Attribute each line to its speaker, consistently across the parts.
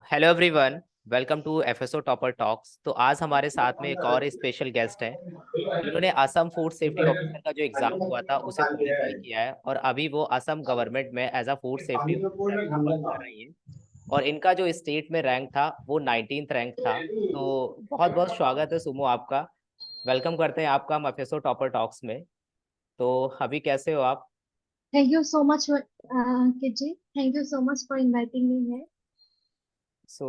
Speaker 1: Hello everyone. Welcome to FSO topper talks. तो आज हमारे साथ में एक और स्पेशल गेस्ट हैं जिन्होंने असम फूड सेफ्टी ऑफिसर का जो एग्जाम हुआ था उसे क्वालिफाई किया है और अभी वो असम गवर्नमेंट में as a food safety officer work कर रही हैं। और इनका जो स्टेट में रैंक था वो 19th रैंक था। तो बहुत बहुत स्वागत है सुमो आपका। वेलकम करते हैं आपका हम एफएसओ टॉपर टॉक्स में। तो अभी कैसे हो आप?
Speaker 2: Thank you so much for Kiji. Thank you so much for inviting me here.
Speaker 1: सो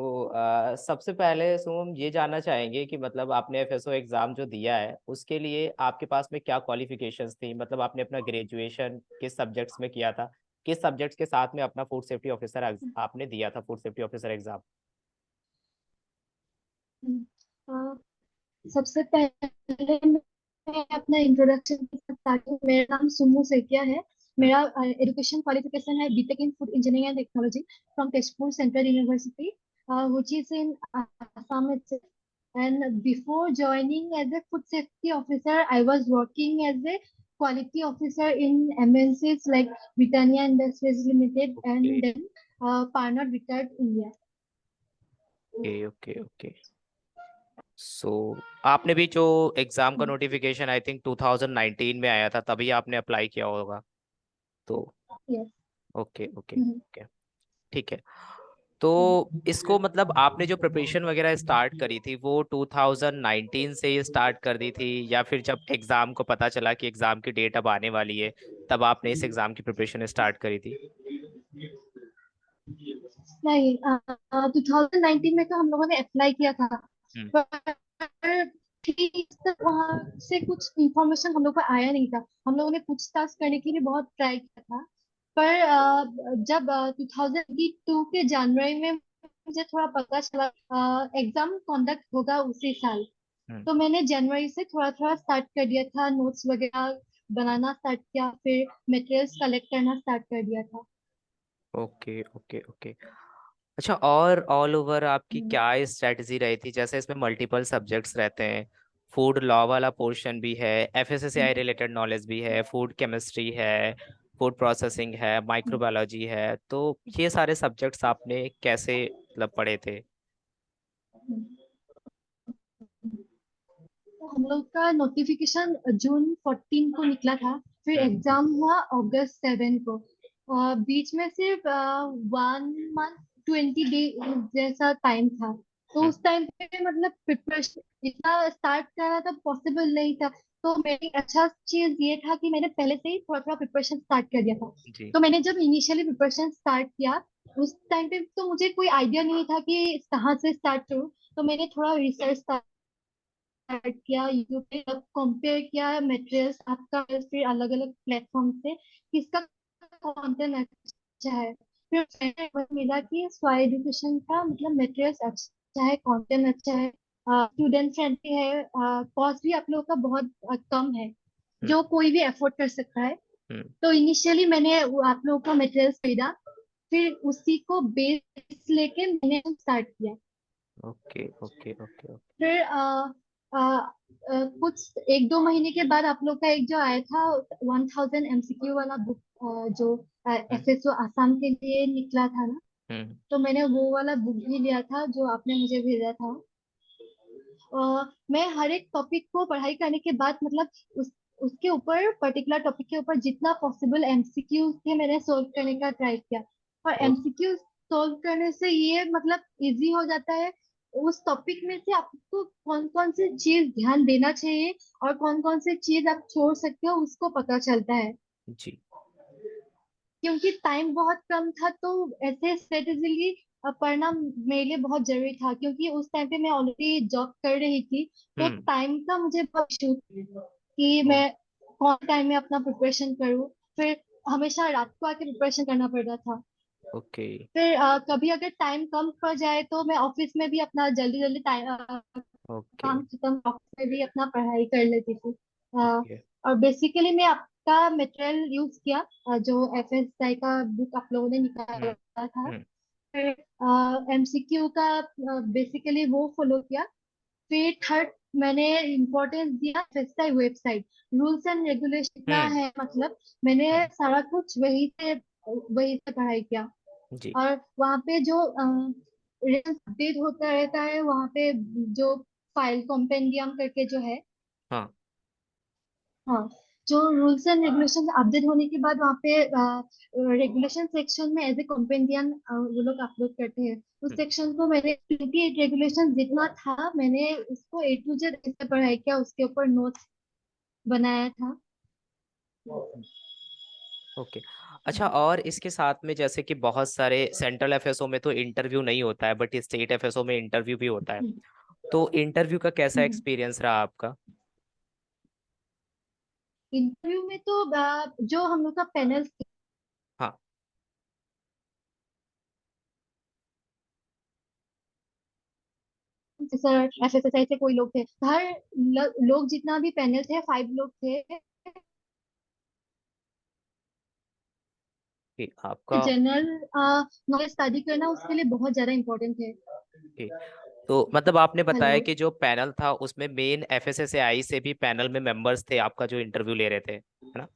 Speaker 1: सबसे पहले हम ये जानना चाहेंगे कि मतलब आपने एफएसओ एग्जाम जो दिया है उसके लिए आपके पास में क्या क्वालिफिकेशंस थी। मतलब आपने अपना ग्रेजुएशन किस सब्जेक्ट्स में किया था, किस सब्जेक्ट्स के साथ में अपना फूड सेफ्टी ऑफिसर आपने दिया था, फूड सेफ्टी ऑफिसर एग्जाम?
Speaker 2: अ, सबसे पहले मैं अपना इंट्रोडक्शन के साथ स्टार्ट करूं। मेरा नाम सुमू सेकिया है।
Speaker 1: हम्म।
Speaker 2: मेरा एजुकेशन क्वालिफिकेशन है BTech in food engineering and technology from Tezpur central university, which is in Assam itself. And before joining as a food safety officer, I was working as a quality officer in MNCs like Britannia Industries Limited
Speaker 1: okay
Speaker 2: and then Parnod Ricard India.
Speaker 1: Okay okay okay. So आपने भी जो exam का notification I think 2019 में आया था तभी आपने apply किया होगा। तो
Speaker 2: Yes.
Speaker 1: Okay okay
Speaker 2: Mhm.
Speaker 1: Okay, ठीक है। तो इसको मतलब आपने जो प्रिपरेशन वगैरह स्टार्ट करी थी वो 2019 से ही स्टार्ट कर दी थी, या फिर जब एग्जाम को पता चला कि एग्जाम की डेट अब आने वाली है तब आपने इस एग्जाम की प्रिपरेशन स्टार्ट करी थी?
Speaker 2: नहीं, 2019 में तो हम लोगों ने अप्लाई किया था,
Speaker 1: हम्म।
Speaker 2: पर ठीक तक वहां से कुछ इंफॉर्मेशन हम लोग को आया नहीं था। हम लोगों ने पूछताछ करने के लिए बहुत ट्राई किया था, पर जब 2022 के जनवरी में मुझे थोड़ा पता चला एग्जाम कंडक्ट होगा उसी साल,
Speaker 1: हम्म।
Speaker 2: तो मैंने जनवरी से थोड़ा थोड़ा स्टार्ट कर दिया था, नोट्स वगैरह बनाना स्टार्ट किया, फिर मटेरियल्स कलेक्ट करना स्टार्ट कर दिया था।
Speaker 1: Okay okay okay. अच्छा, और ऑल ओवर आपकी
Speaker 2: हम्म।
Speaker 1: क्या स्ट्रेटजी रही थी? जैसे इसमें मल्टीपल सब्जेक्ट्स रहते हैं, फूड लॉ वाला पोर्शन भी है, एफएसएसएआई रिलेटेड नॉलेज भी है, फूड केमिस्ट्री है, फूड प्रोसेसिंग है, माइक्रोबायोलॉजी है। तो ये सारे सब्जेक्ट्स आपने कैसे मतलब पढ़े थे?
Speaker 2: हम्म। तो हम लोग का नोटिफिकेशन जून 14 को निकला था, फिर
Speaker 1: हम्म।
Speaker 2: एग्जाम हुआ अगस्त 7 को। बीच में सिर्फ 1 मंथ 20 डे जैसा टाइम था। तो
Speaker 1: हम्म।
Speaker 2: उस टाइम पे मतलब प्रिपरेशन इतना स्टार्ट करना तो पॉसिबल नहीं था। तो मेरी अच्छा चीज ये था कि मैंने पहले से ही थोड़ा थोड़ा प्रिपरेशन स्टार्ट कर दिया था।
Speaker 1: जी।
Speaker 2: तो मैंने जब इनिशियली प्रिपरेशन स्टार्ट किया, उस टाइम पे तो मुझे कोई आइडिया नहीं था कि कहाँ से स्टार्ट करूँ। तो मैंने थोड़ा रिसर्च स्टार्ट किया, यूट्यूब पे कंपेयर किया मटेरियल्स आपका, फिर अलग अलग प्लेटफॉर्म से किसका कंटेंट अच्छा है। फिर मैंने मिला कि स्वाई एजुकेशन का मतलब मटेरियल्स अच्छा है, कंटेंट अच्छा है, स्टूडेंट फ्रेंडली है, कॉस्ट भी आप लोगों का बहुत कम है,
Speaker 1: हम्म।
Speaker 2: जो कोई भी अफोर्ड कर सकता है।
Speaker 1: हम्म।
Speaker 2: तो इनिशियली मैंने आप लोगों का मटेरियल्स खरीदा, फिर उसी को बेस लेके मैंने स्टार्ट किया।
Speaker 1: Okay okay okay okay.
Speaker 2: फिर कुछ 1-2 महीने के बाद आप लोग का एक जो आया था 1000 MCQ वाला बुक, जो
Speaker 1: हम्म।
Speaker 2: एफएसओ आसाम के लिए निकला था ना,
Speaker 1: हम्म।
Speaker 2: तो मैंने वो वाला बुक भी लिया था जो आपने मुझे भेजा था। मैं हर एक टॉपिक को पढ़ाई करने के बाद मतलब उसके ऊपर पर्टिकुलर टॉपिक के ऊपर जितना पॉसिबल एमसीक्यू थे मैंने सोल्व करने का ट्राई किया। और
Speaker 1: ओ,
Speaker 2: एमसीक्यू सोल्व करने से ये मतलब इजी हो जाता है। उस टॉपिक में से आपको कौन कौन सी चीज ध्यान देना चाहिए और कौन कौन सी चीज आप छोड़ सकते हो उसको पता चलता है।
Speaker 1: जी।
Speaker 2: क्योंकि टाइम बहुत कम था, तो ऐसे स्ट्रेटेजिली पढ़ना मेरे लिए बहुत जरूरी था, क्योंकि उस टाइम पे मैं ऑलरेडी जॉब कर रही थी। तो
Speaker 1: हम्म।
Speaker 2: टाइम का मुझे बहुत इशू कि
Speaker 1: ओ,
Speaker 2: मैं कौन टाइम में अपना प्रिपरेशन करूँ। फिर हमेशा रात को आके प्रिपरेशन करना पड़ता था।
Speaker 1: ओके
Speaker 2: फिर कभी अगर टाइम कम पड़ जाए तो मैं ऑफिस में भी अपना जल्दी जल्दी टाइम
Speaker 1: ओके
Speaker 2: काम खत्म, ऑफिस में भी अपना पढ़ाई कर लेती थी।
Speaker 1: ओके।
Speaker 2: और बेसिकली मैं आपका मटेरियल यूज किया, जो एफएसआई का बुक आप लोगों ने
Speaker 1: हम्म।
Speaker 2: निकाला था।
Speaker 1: हम्म।
Speaker 2: फिर एमसीक्यू का बेसिकली वो फॉलो किया। फिर थर्ड मैंने इम्पोर्टेंस दिया FSI website, rules and regulation इतना
Speaker 1: हम्म।
Speaker 2: है मतलब मैंने
Speaker 1: हम्म।
Speaker 2: सारा कुछ वही से पढ़ाई किया।
Speaker 1: जी।
Speaker 2: और वहाँ पे जो अपडेट होता रहता है वहाँ पे, जो फाइल कॉम्पेंडियम करके जो है।
Speaker 1: हाँ।
Speaker 2: हाँ, जो रूल्स एंड रेगुलेशन अपडेट होने के बाद वहाँ पे रेगुलेशन सेक्शन में एज ए कॉम्पेंडियन वो लोग अपलोड करते हैं। उस
Speaker 1: हम्म,
Speaker 2: सेक्शन को मैंने 28 रेगुलेशन जितना था मैंने उसको ए टू जेड ऐसे पढ़ाई किया, उसके ऊपर नोट्स बनाया था।
Speaker 1: हम्म, ओके। अच्छा, और इसके साथ में जैसे कि बहुत सारे सेंट्रल एफएसओ में तो इंटरव्यू नहीं होता है, बट स्टेट एफएसओ में इंटरव्यू भी होता है। तो इंटरव्यू का कैसा एक्सपीरियंस रहा आपका?
Speaker 2: इंटरव्यू में तो जो हम लोग का पैनल,
Speaker 1: हाँ।
Speaker 2: सर एफएसएसआई से कोई लोग थे, हर लोग जितना भी पैनल थे 5 लोग थे।
Speaker 1: कि आपका।
Speaker 2: जनरल नॉलेज स्टडी करना उसके लिए बहुत ज्यादा इम्पोर्टेंट है।
Speaker 1: कि तो मतलब आपने बताया
Speaker 2: हेलो।
Speaker 1: कि जो पैनल था उसमें मेन एफएसएसएआई से भी पैनल में मेंबर्स थे आपका जो इंटरव्यू ले रहे थे, है ना?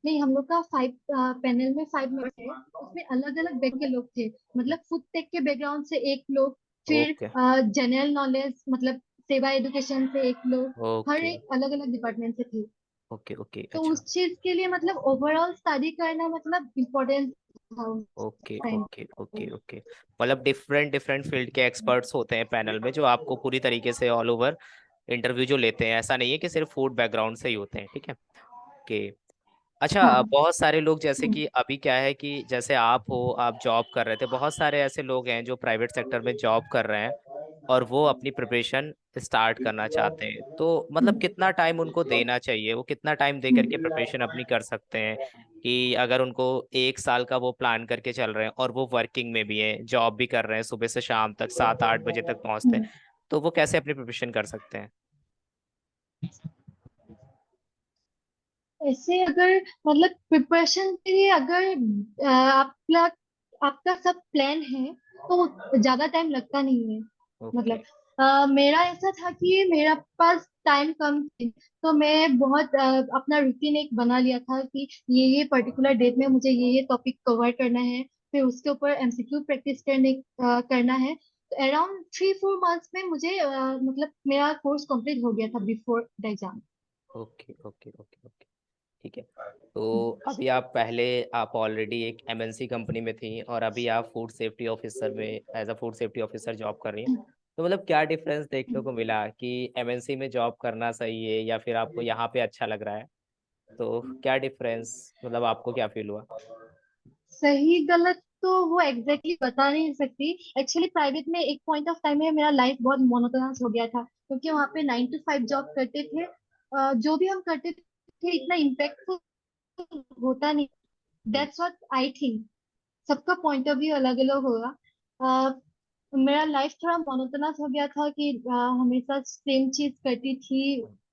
Speaker 2: नहीं, हम लोग का 5 पैनल में 5 मेंबर्स थे, उसमें अलग अलग बैकग्राउंड के लोग थे। मतलब फूड टेक के बैकग्राउंड से एक लोग, फिर
Speaker 1: ओके।
Speaker 2: जनरल नॉलेज मतलब सेवा एजुकेशन से एक लोग, हर
Speaker 1: ओके।
Speaker 2: एक अलग अलग डिपार्टमेंट से थे।
Speaker 1: ओके। ओके।
Speaker 2: तो
Speaker 1: अच्छा।
Speaker 2: उस चीज के लिए मतलब ओवरऑल स्टडी करना मतलब इम्पोर्टेंट था उस
Speaker 1: ओके।
Speaker 2: Time
Speaker 1: okay.
Speaker 2: पे।
Speaker 1: ओके। ओके। मतलब डिफरेंट डिफरेंट फील्ड के एक्सपर्ट्स होते हैं पैनल में जो आपको पूरी तरीके से ऑल ओवर इंटरव्यू जो लेते हैं, ऐसा नहीं है कि सिर्फ फूड बैकग्राउंड से ही होते हैं, ठीक है? ओके। अच्छा,
Speaker 2: हाँ।
Speaker 1: बहुत सारे लोग जैसे
Speaker 2: हम्म,
Speaker 1: कि अभी क्या है कि जैसे आप हो, आप जॉब कर रहे थे, बहुत सारे ऐसे लोग हैं जो प्राइवेट सेक्टर में जॉब कर रहे हैं और वो अपनी प्रिपरेशन स्टार्ट करना चाहते हैं। तो मतलब
Speaker 2: हम्म,
Speaker 1: कितना टाइम उनको देना चाहिए, वो कितना टाइम दे करके प्रिपरेशन अपनी कर सकते हैं? कि अगर उनको 1 साल का वो प्लान करके चल रहे हैं और वो वर्किंग में भी है, जॉब भी कर रहे हैं, सुबह से शाम तक 7-8 बजे तक पहुंचते हैं,
Speaker 2: हम्म।
Speaker 1: तो वो कैसे अपनी प्रिपरेशन कर सकते हैं?
Speaker 2: ऐसे अगर मतलब प्रिपरेशन के लिए अगर आपका आपका सब प्लान है तो ज्यादा टाइम लगता नहीं है।
Speaker 1: ओके।
Speaker 2: मतलब मेरा ऐसा था कि मेरा पास टाइम कम थी, तो मैं बहुत अपना रूटीन एक बना लिया था कि ये पर्टिकुलर डेट में मुझे ये टॉपिक कवर करना है, फिर उसके ऊपर एमसीक्यू प्रैक्टिस करना है। तो अराउंड 3-4 मंथ्स में मुझे मतलब मेरा कोर्स कंप्लीट हो गया था before the exam.
Speaker 1: Okay. Okay. Okay. Okay. ठीक है। तो अभी आप पहले, आप ऑलरेडी एक एमएनसी कंपनी में थी और अभी आप फूड सेफ्टी ऑफिसर में as a food safety officer job कर रही हैं। तो मतलब क्या डिफरेंस देखने को मिला कि एमएनसी में जॉब करना सही है या फिर आपको यहाँ पे अच्छा लग रहा है? तो क्या डिफरेंस, मतलब आपको क्या फील हुआ?
Speaker 2: सही गलत तो वो एग्जैक्टली exactly बता नहीं सकती। एक्चुअली प्राइवेट में एक पॉइंट ऑफ टाइम में मेरा लाइफ बहुत मोनोटोनस हो गया था, क्योंकि वहाँ पे 9 to 5 जॉब करते थे। जो भी हम करते थे इतना इम्पेक्टफुल होता नहीं।
Speaker 1: Hmm.
Speaker 2: That's what I think. सबका पॉइंट ऑफ व्यू अलग अलग होगा। मेरा लाइफ थोड़ा मोनोटोनस हो गया था कि हमेशा सेम चीज करती थी,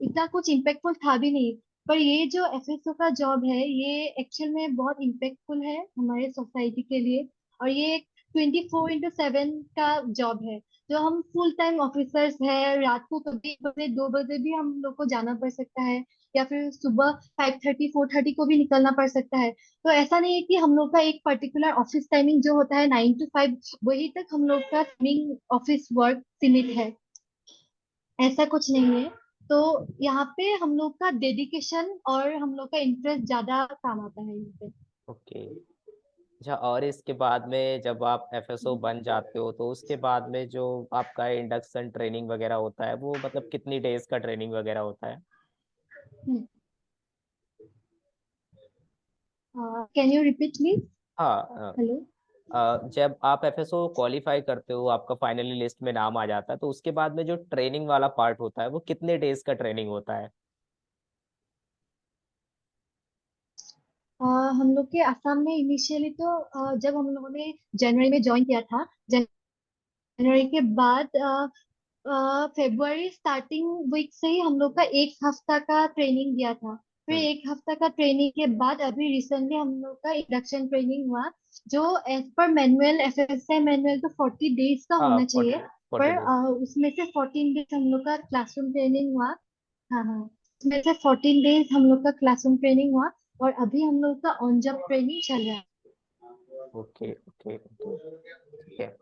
Speaker 2: इतना कुछ इम्पेक्टफुल था भी नहीं। पर ये जो एफएसओ का जॉब है ये एक्चुअल में बहुत इम्पेक्टफुल है हमारे सोसाइटी के लिए। और ये 24/7 का जॉब है, जो हम फुल टाइम ऑफिसर्स है, रात को कभी 1 बजे 2 बजे भी हम लोग को जाना पड़ सकता है, या फिर सुबह 5:30 4:30 को भी निकलना पड़ सकता है। तो ऐसा नहीं है कि हम लोग का एक पर्टिकुलर ऑफिस टाइमिंग जो होता है 9 to 5 वही तक हम लोग का टाइमिंग ऑफिस वर्क सीमित है। ऐसा कुछ नहीं है। तो यहाँ पे हम लोग का डेडिकेशन और हम लोग का इंटरेस्ट ज्यादा काम आता है यहाँ पे।
Speaker 1: ओके। अच्छा, और इसके बाद में जब आप एफएसओ बन जाते हो तो उसके बाद में जो आपका इंडक्शन ट्रेनिंग वगैरह होता है, वो मतलब कितनी डेज का ट्रेनिंग वगैरह होता है?
Speaker 2: Can you repeat please?
Speaker 1: हाँ।
Speaker 2: हेलो।
Speaker 1: जब आप एफएसओ क्वालिफाई करते हो, आपका फाइनली लिस्ट में नाम आ जाता है, तो उसके बाद में जो ट्रेनिंग वाला पार्ट होता है वो कितने डेज का ट्रेनिंग होता है?
Speaker 2: हम लोग के असम में इनिशियली तो जब हम लोगों ने जनवरी में ज्वाइन किया था, जनवरी के बाद फेब्रुवरी स्टार्टिंग वीक से ही हम लोग का 1 हफ्ता का ट्रेनिंग दिया था। फिर
Speaker 1: हम्म।
Speaker 2: 1 हफ्ता का ट्रेनिंग के बाद अभी रिसेंटली हम लोग का इंडक्शन ट्रेनिंग हुआ, जो as per manual FSA manual तो 40 डेज का
Speaker 1: हाँ,
Speaker 2: होना चाहिए।
Speaker 1: 40
Speaker 2: पर
Speaker 1: डेज।
Speaker 2: उसमें से 14 डेज हम लोग का क्लासरूम ट्रेनिंग हुआ। हाँ हाँ, उसमें से 14 डेज हम लोग का क्लासरूम ट्रेनिंग हुआ, और अभी हम लोग का ऑन जॉब ट्रेनिंग चल रहा है।
Speaker 1: ओके ओके ओके, ठीक है।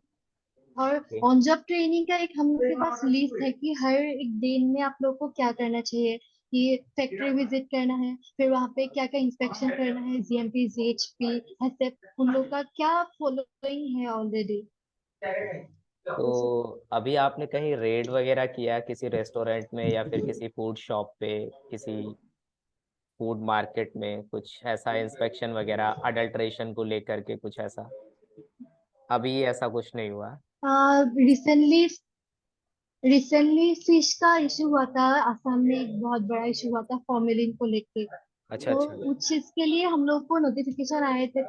Speaker 2: और
Speaker 1: ओके।
Speaker 2: ऑन जॉब ट्रेनिंग का एक हम लोग के पास लिस्ट है कि हर एक दिन में आप लोग को क्या करना चाहिए, कि फैक्ट्री विजिट करना है, फिर वहाँ पे क्या क्या इंस्पेक्शन करना है, जीएमपी, जीएचपी, एसएफ, उन लोग का क्या फॉलोइंग है ऑलरेडी।
Speaker 1: तो अभी आपने कहीं रेड वगैरह किया किसी रेस्टोरेंट में या फिर किसी फूड शॉप पे, किसी फूड मार्केट में, कुछ ऐसा इंस्पेक्शन वगैरह अडल्ट्रेशन को लेकर के कुछ ऐसा? अभी ऐसा कुछ नहीं हुआ?
Speaker 2: रिसेंटली रिसेंटली फिश का इशू हुआ था, आसाम में एक बहुत बड़ा इशू हुआ था फॉर्मेलिन को लेके।
Speaker 1: अच्छा
Speaker 2: तो
Speaker 1: अच्छा।
Speaker 2: उस चीज के लिए हम लोग को नोटिफिकेशन आए थे,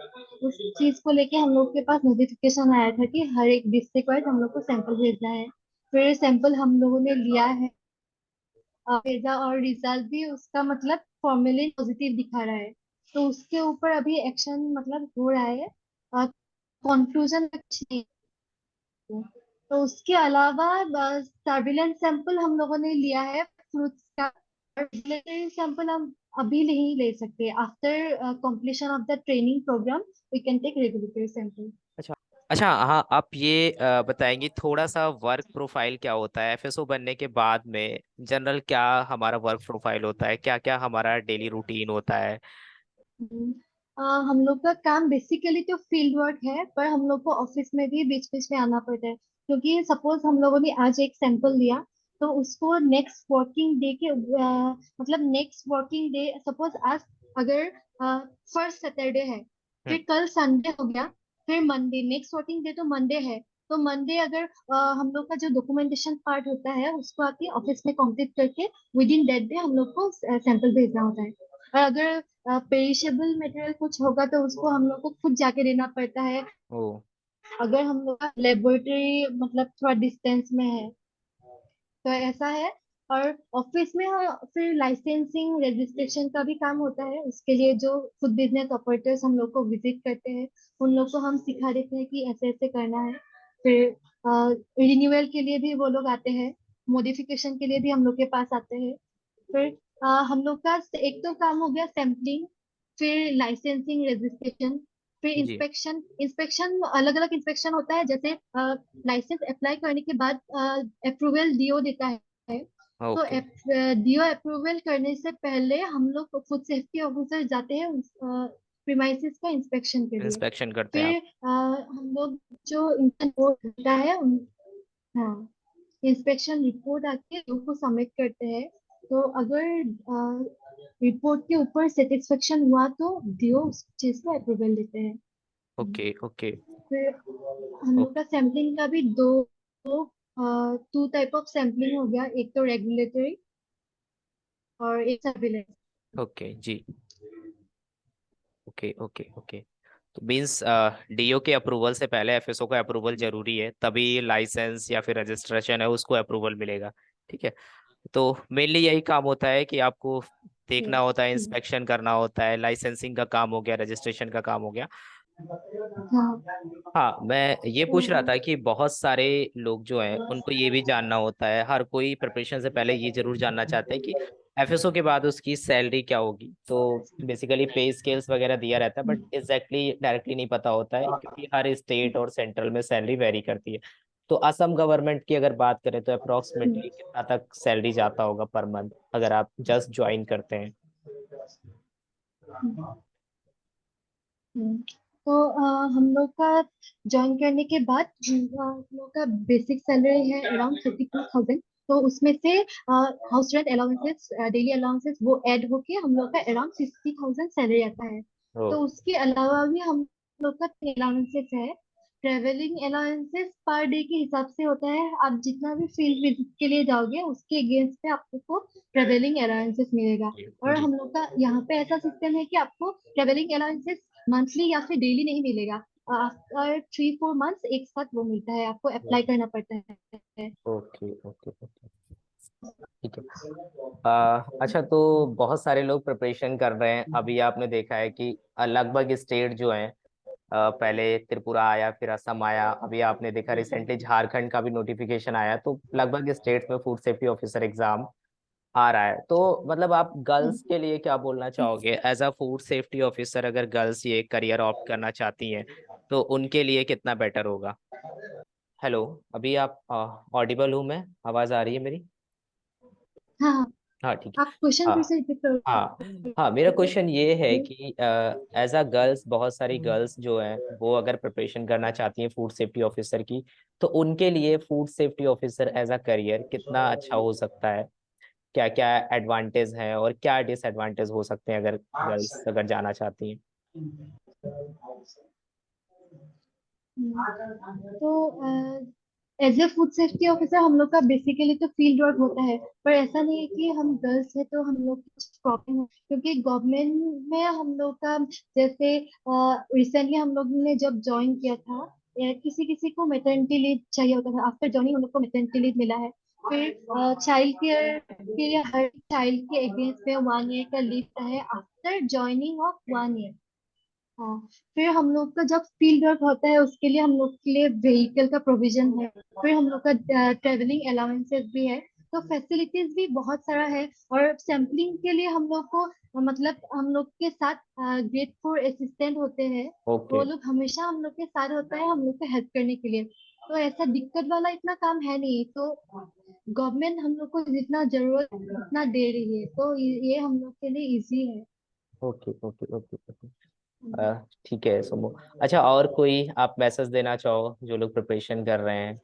Speaker 2: उस चीज को लेके हम लोग के पास नोटिफिकेशन आया था कि हर एक डिस्ट्रिक्ट वाइज हम लोग को सैंपल भेजना है। फिर सैंपल हम लोगों ने लिया है, भेजा, और रिजल्ट भी उसका मतलब फॉर्मेलिन पॉजिटिव दिखा रहा है। तो उसके ऊपर अभी एक्शन मतलब हो रहा है, कंक्लूजन कुछ नहीं है। तो उसके अलावा सर्विलेंस सैंपल हम लोगों ने लिया है फ्रूट्स का, रेगुलेटरी सैंपल हम अभी नहीं ले सकते। After completion of the training program we can take regulatory sample.
Speaker 1: अच्छा अच्छा, हाँ आप ये बताएंगे थोड़ा सा वर्क प्रोफाइल क्या होता है एफएसओ बनने के बाद में? जनरल क्या हमारा वर्क प्रोफाइल होता है, क्या क्या हमारा डेली रूटीन होता है?
Speaker 2: हम लोग का काम बेसिकली तो फील्ड वर्क है, पर हम लोग को ऑफिस में भी बीच बीच में आना पड़ता है, क्योंकि सपोज हम लोगों ने आज एक सैंपल लिया, तो उसको नेक्स्ट वर्किंग डे के मतलब नेक्स्ट वर्किंग डे, सपोज आज अगर फर्स्ट सैटरडे है,
Speaker 1: हम्म।
Speaker 2: फिर कल संडे हो गया, फिर मंडे, नेक्स्ट वर्किंग डे तो मंडे है। तो मंडे अगर हम लोग का जो डॉक्यूमेंटेशन पार्ट होता है उसको आके ऑफिस में कंप्लीट करके विद इन दैट डे हम लोग को सैंपल भेजना होता है। और अगर पेरिशेबल मटेरियल कुछ होगा तो उसको हम लोग को खुद जाके देना पड़ता है,
Speaker 1: ओ।
Speaker 2: अगर हम लोग का लेबोरेटरी मतलब थोड़ा डिस्टेंस में है, तो ऐसा है। और ऑफिस में फिर लाइसेंसिंग रजिस्ट्रेशन का भी काम होता है, उसके लिए जो खुद बिजनेस ऑपरेटर्स हम लोग को विजिट करते हैं, उन लोग को हम सिखा देते हैं कि ऐसे ऐसे करना है। फिर रिन्यूअल के लिए भी वो लोग आते हैं, मॉडिफिकेशन के लिए भी हम लोग के पास आते हैं। फिर हम लोग का एक तो काम हो गया सैम्पलिंग, फिर लाइसेंसिंग रजिस्ट्रेशन, फिर
Speaker 1: जी।
Speaker 2: इंस्पेक्शन। इंस्पेक्शन अलग अलग इंस्पेक्शन होता है, जैसे लाइसेंस अप्लाई करने के बाद अप्रूवल डीओ देता है। तो
Speaker 1: ओके।
Speaker 2: डीओ अप्रूवल करने से पहले हम लोग फूड सेफ्टी ऑफिसर जाते हैं प्रीमाइसेस का इंस्पेक्शन के लिए।
Speaker 1: इंस्पेक्शन करते हैं
Speaker 2: फिर
Speaker 1: आप?
Speaker 2: हम लोग जो रिपोर्ट होता है हाँ, इंस्पेक्शन रिपोर्ट आके को सबमिट करते हैं। तो अगर रिपोर्ट के ऊपर सेटिस्फेक्शन हुआ तो डीओ उस चीज को अप्रूवल देते हैं।
Speaker 1: ओके ओके
Speaker 2: फिर हम लोग का सैम्पलिंग का भी दो टू टाइप ऑफ सैम्पलिंग हो गया, एक तो रेगुलेटरी और एक surveillance.
Speaker 1: Okay ji. Okay okay okay. तो मीन्स डीओ के अप्रूवल से पहले एफएसओ का अप्रूवल जरूरी है, तभी लाइसेंस या फिर रजिस्ट्रेशन है उसको अप्रूवल मिलेगा। ठीक है। तो मेनली यही काम होता है कि आपको देखना
Speaker 2: यस।
Speaker 1: होता है, इंस्पेक्शन करना होता है, लाइसेंसिंग का काम हो गया, रजिस्ट्रेशन का काम हो गया।
Speaker 2: हाँ।
Speaker 1: हाँ, मैं ये पूछ रहा
Speaker 2: तो
Speaker 1: था कि बहुत सारे लोग जो हैं उनको ये भी जानना होता है, हर कोई प्रिपरेशन से पहले ये जरूर जानना चाहते हैं कि एफएसओ के बाद उसकी सैलरी क्या होगी। तो बेसिकली पे स्केल्स वगैरह दिया रहता है, बट एग्जैक्टली डायरेक्टली नहीं पता होता है क्योंकि हर स्टेट और सेंट्रल में सैलरी वेरी करती है। तो असम गवर्नमेंट की अगर बात करें तो अप्रोक्सीमेटली कितना तक सैलरी जाता होगा पर मंथ अगर आप जस्ट ज्वाइन करते हैं?
Speaker 2: हम्म, तो हम लोग का ज्वाइन करने के बाद हम लोग का बेसिक सैलरी है अराउंड 32,000। तो उसमें से house rent allowances, daily allowances वो ऐड होके हम लोग का अराउंड 60,000 सैलरी आता है।
Speaker 1: ओ।
Speaker 2: तो उसके अलावा भी हम लोग का अलाउंसेस है। ट्रेवलिंग अलाउंसेस पर डे के हिसाब से होता है, आप जितना भी फील्ड विजिट के लिए जाओगे उसके अगेंस्ट पे आपको ट्रेवलिंग अलाउंसेस मिलेगा।
Speaker 1: जी
Speaker 2: और
Speaker 1: जी।
Speaker 2: हम लोग का यहाँ पे ऐसा सिस्टम है कि आपको ट्रेवलिंग अलाउंसेस मंथली या फिर डेली नहीं मिलेगा, आफ्टर 3-4 मंथ्स एक साथ वो मिलता है, आपको अप्लाई करना पड़ता है।
Speaker 1: ओके ओके ओके, ठीक है। अच्छा, तो बहुत सारे लोग प्रिपरेशन कर रहे हैं, अभी आपने देखा है कि लगभग स्टेट जो हैं, पहले त्रिपुरा आया, फिर असम आया, अभी आपने देखा रिसेंटली झारखंड का भी नोटिफिकेशन आया, तो लगभग स्टेट्स में फूड सेफ्टी ऑफिसर एग्जाम आ रहा है, तो मतलब आप गर्ल्स के लिए क्या बोलना चाहोगे as a food safety officer? अगर गर्ल्स ये करियर ऑप्ट करना चाहती हैं तो उनके लिए कितना बेटर होगा? हेलो, अभी आप ऑडिबल हूँ मैं? आवाज आ रही है मेरी?
Speaker 2: हाँ हाँ,
Speaker 1: हाँ ठीक है।
Speaker 2: आप क्वेश्चन फिर
Speaker 1: हाँ
Speaker 2: से रिपीट
Speaker 1: हाँ हाँ, मेरा
Speaker 2: करोगे?
Speaker 1: क्वेश्चन ये है कि एज अ गर्ल्स, बहुत सारी गर्ल्स जो हैं वो अगर प्रिपरेशन करना चाहती हैं फूड सेफ्टी ऑफिसर की, तो उनके लिए food safety officer as a career कितना अच्छा हो सकता है? क्या क्या एडवांटेज हैं और क्या डिसएडवांटेज हो सकते हैं अगर गर्ल्स अगर जाना चाहती हैं?
Speaker 2: तो as a food safety officer हम लोग का बेसिकली तो फील्ड वर्क होता है, पर ऐसा नहीं है कि हम गर्ल्स है तो हम लोग कुछ प्रॉब्लम है, क्योंकि गवर्नमेंट में हम लोग का जैसे रिसेंटली हम लोग ने जब ज्वाइन किया था, किसी किसी को मैटरनिटी लीव चाहिए होता था। आफ्टर ज्वाइनिंग हम लोग को मैटरनिटी लीव मिला है। फिर चाइल्ड केयर के लिए हर चाइल्ड के अगेंस्ट में 1 ईयर का लीव है आफ्टर ज्वाइनिंग ऑफ 1 ईयर। हाँ, फिर हम लोग का जब फील्ड वर्क होता है उसके लिए हम लोग के लिए व्हीकल का प्रोविजन है। फिर हम लोग का ट्रेवलिंग अलाउंसेस भी है। तो फैसिलिटीज भी बहुत सारा है। और सैम्पलिंग के लिए हम लोग को मतलब हम लोग के साथ ग्रेड 4 असिस्टेंट होते हैं।
Speaker 1: ओके
Speaker 2: वो लोग हमेशा हम लोग के साथ होता है हम लोग को हेल्प करने के लिए। तो ऐसा दिक्कत वाला इतना काम है नहीं। तो गवर्नमेंट हम लोग को जितना जरूरत उतना दे रही है, तो ये हम लोग के लिए इजी है।
Speaker 1: Okay okay okay okay. ठीक है सुमो। अच्छा, और कोई आप मैसेज देना चाहो जो लोग प्रिपरेशन कर रहे हैं,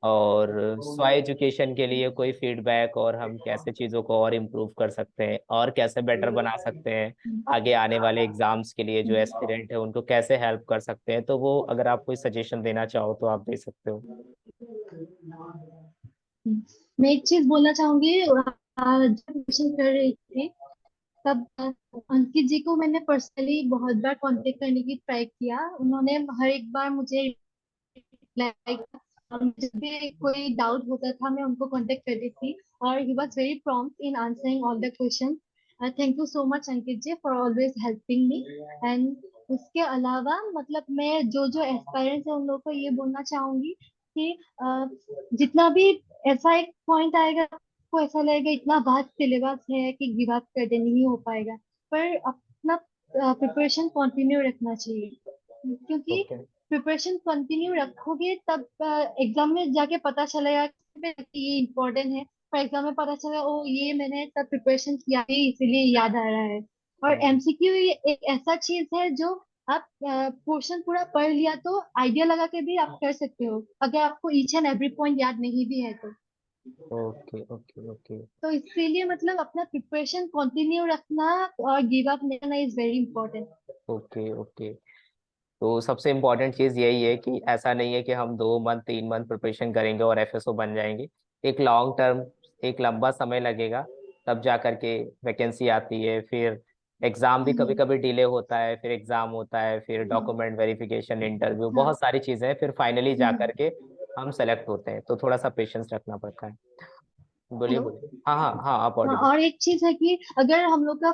Speaker 1: और स्व एजुकेशन के लिए कोई फीडबैक, और हम कैसे चीज़ों को और इम्प्रूव कर सकते हैं और कैसे बेटर बना सकते हैं आगे आने वाले एग्जाम्स के लिए जो एस्पिरेंट है उनको कैसे हेल्प कर सकते हैं, तो वो अगर आप कोई सजेशन देना चाहो तो आप दे सकते हो।
Speaker 2: मैं एक चीज बोलना चाहूंगी। जब क्वेश्चन कर रही थी तब अंकित जी को मैंने पर्सनली बहुत बार कांटेक्ट करने की ट्राई किया। उन्होंने हर एक बार मुझे लाइक जब भी कोई डाउट होता था मैं उनको कांटेक्ट करती थी। और he was very prompt in answering all the question. Thank you so much Ankit ji for always helping me. And उसके अलावा मतलब मैं जो जो एस्पायरेंट्स है उन लोगों को ये बोलना चाहूंगी कि जितना भी ऐसा एक पॉइंट आएगा आपको ऐसा लगेगा इतना वास्ट सिलेबस है कि गिव अप कर दे, नहीं हो पाएगा। पर अपना प्रिपरेशन कंटिन्यू रखना चाहिए, क्योंकि
Speaker 1: ओके
Speaker 2: प्रिपरेशन कंटिन्यू रखोगे तब एग्जाम में जाके पता चलेगा कि ये इम्पोर्टेंट है। पर एग्जाम में पता चला ओ ये मैंने तब प्रिपरेशन किया ही इसीलिए याद आ रहा है। और एमसीक्यू एक ऐसा चीज है जो आप पोर्शन पूरा पढ़ लिया तो आइडिया लगा के भी आप कर सकते हो, अगर आपको ईच एंड एवरी पॉइंट याद नहीं भी है तो।
Speaker 1: ओके ओके ओके
Speaker 2: तो इसीलिए मतलब अपना प्रिपरेशन कंटिन्यू रखना और गिव अप नहीं करना is very important.
Speaker 1: Okay okay. तो सबसे इम्पोर्टेंट चीज़ यही है कि ऐसा नहीं है कि हम 2 मंथ 3 मंथ प्रिपरेशन करेंगे और एफएसओ बन जाएंगे। एक लॉन्ग टर्म, एक लंबा समय लगेगा, तब जा करके वैकेंसी आती है। फिर एग्ज़ाम भी कभी
Speaker 2: हम्म,
Speaker 1: कभी डिले होता है, फिर एग्ज़ाम होता है, फिर
Speaker 2: हाँ
Speaker 1: डॉक्यूमेंट वेरिफिकेशन, इंटरव्यू,
Speaker 2: हाँ।
Speaker 1: बहुत सारी चीज़ें हैं, फिर फाइनली जा
Speaker 2: हम्म,
Speaker 1: करके हम सेलेक्ट होते हैं। तो थोड़ा सा पेशेंस रखना पड़ता है। बोलिए
Speaker 2: हेलो।
Speaker 1: बोलिए। हाँ हाँ हाँ, आप
Speaker 2: हाँ,
Speaker 1: ऑडिबल।
Speaker 2: और एक चीज है कि अगर हम लोग का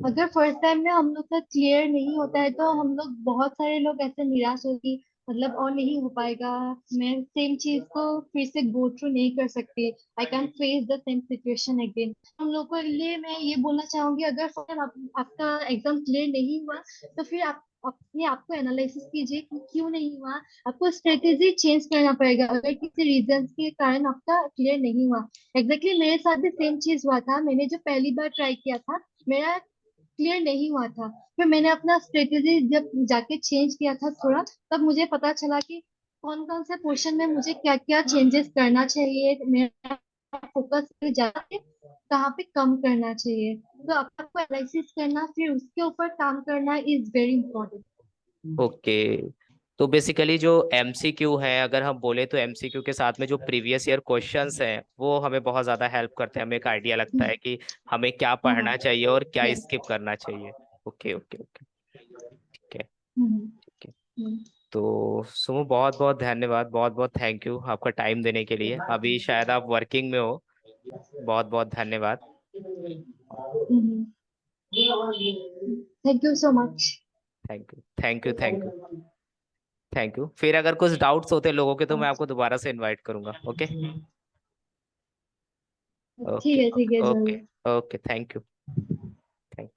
Speaker 2: अगर फर्स्ट टाइम में हम लोग का क्लियर नहीं होता है तो हम लोग बहुत सारे लोग ऐसे निराश होगी, मतलब और नहीं हो पाएगा, मैं सेम चीज को फिर से गो थ्रू नहीं कर सकती, I can face the same situation again. हम लोग को लिए मैं ये बोलना चाहूंगी अगर फर्स्ट टाइम आपका एग्जाम क्लियर नहीं हुआ तो फिर आप अपने आप को एनालिसिस कीजिए कि क्यों नहीं हुआ। आपको स्ट्रेटेजी चेंज करना पड़ेगा अगर किसी रीजन के कारण आपका क्लियर नहीं हुआ। एग्जैक्टली मेरे साथ भी सेम चीज हुआ था। मैंने जो पहली बार ट्राई किया था मेरा क्लियर नहीं हुआ था। फिर मैंने अपना स्ट्रेटेजी जब जाके चेंज किया था थोड़ा, तब मुझे पता चला कि कौन कौन से पोर्शन में मुझे क्या क्या चेंजेस करना चाहिए, मेरा फोकस जाके कहाँ पे कम करना चाहिए। तो आपको एनालिसिस करना फिर उसके ऊपर काम करना इज वेरी इंपॉर्टेंट।
Speaker 1: ओके। तो बेसिकली जो एमसीक्यू है, अगर हम बोले तो एमसीक्यू के साथ में जो प्रीवियस ईयर क्वेश्चंस हैं वो हमें बहुत ज़्यादा हेल्प करते हैं, हमें एक आइडिया लगता है कि हमें क्या
Speaker 2: हाँ हाँ।
Speaker 1: पढ़ना चाहिए और क्या
Speaker 2: यस।
Speaker 1: स्किप करना चाहिए। Okay okay okay. ठीक है
Speaker 2: हम्म।
Speaker 1: ठीक है।
Speaker 2: हम्म।
Speaker 1: तो सुमो, बहुत बहुत धन्यवाद, बहुत बहुत थैंक यू आपका टाइम देने के लिए। अभी शायद आप वर्किंग में हो। बहुत बहुत धन्यवाद।
Speaker 2: Thank you so much.
Speaker 1: Thank you thank you thank you thank you. फिर अगर कुछ डाउट्स होते हैं लोगों के तो मैं आपको दोबारा से इनवाइट करूंगा। ओके। ओके
Speaker 2: ठीक है
Speaker 1: ओके
Speaker 2: जरूर।
Speaker 1: Okay, thank you. थैंक